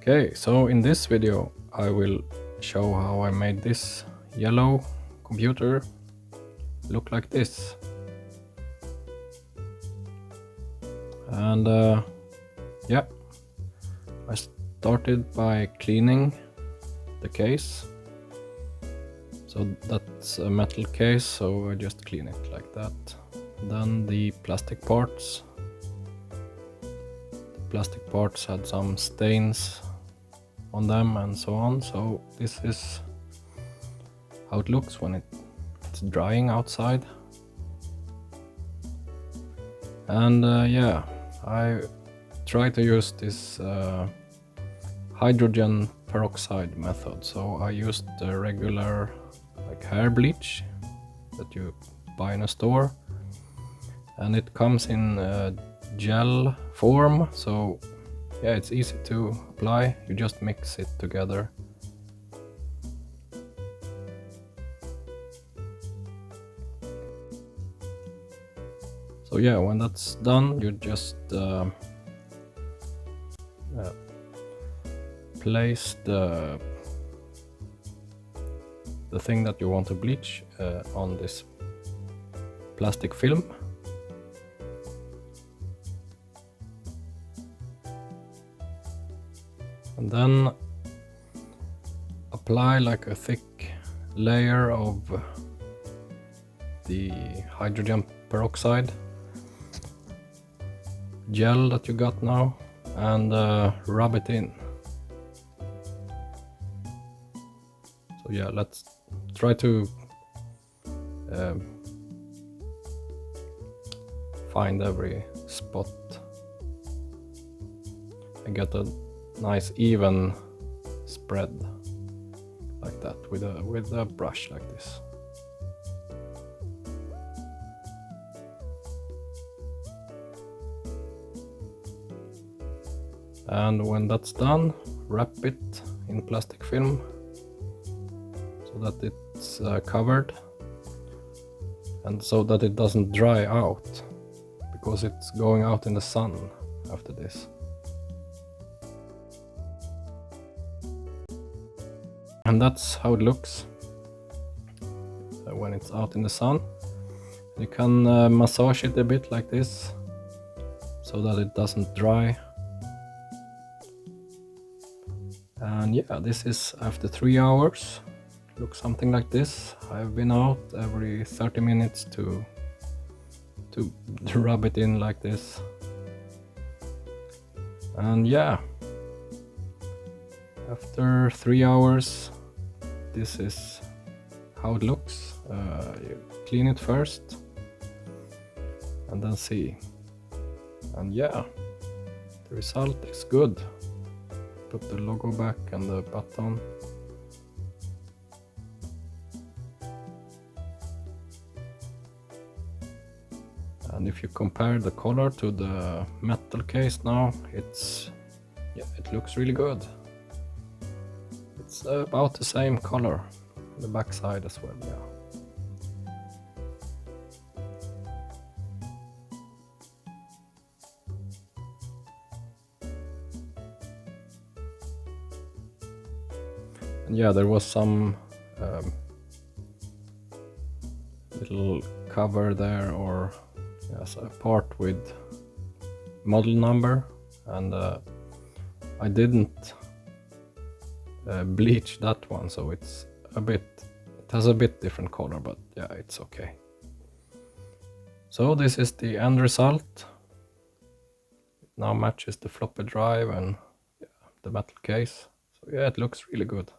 Okay, so in this video I will show how I made this yellow computer look like this. And yeah, I started by cleaning the case. So that's a metal case, so I just clean it like that. Then the plastic parts. The plastic parts had some stains on them and so on, so this is how it looks when it's drying outside. And yeah, I try to use this hydrogen peroxide method. So I used the regular like hair bleach that you buy in a store, and it comes in gel form, so yeah, it's easy to apply. You just mix it together. So yeah, when that's done, you just place the thing that you want to bleach on this plastic film. And then apply like a thick layer of the hydrogen peroxide gel that you got now, and rub it in. So yeah, let's try to find every spot and get a nice even spread like that with a brush like this. And when that's done, wrap it in plastic film so that it's covered, and so that it doesn't dry out, because it's going out in the sun after this. And that's how it looks when it's out in the sun. You can massage it a bit like this so that it doesn't dry. And yeah, this is after 3 hours. Looks something like this. I've been out every 30 minutes to rub it in like this. And yeah, after 3 hours, this is how it looks. You clean it first and then see. And yeah, the result is good. Put the logo back and the button. And if you compare the color to the metal case now, it looks really good. It's about the same color on the back side as well, yeah. And yeah, there was some little cover there, or yes, a part with model number, and I didn't bleach that one, so it has a bit different color, but yeah, it's okay. So this is the end result. It now matches the floppy drive and yeah, the metal case. So yeah, it looks really good.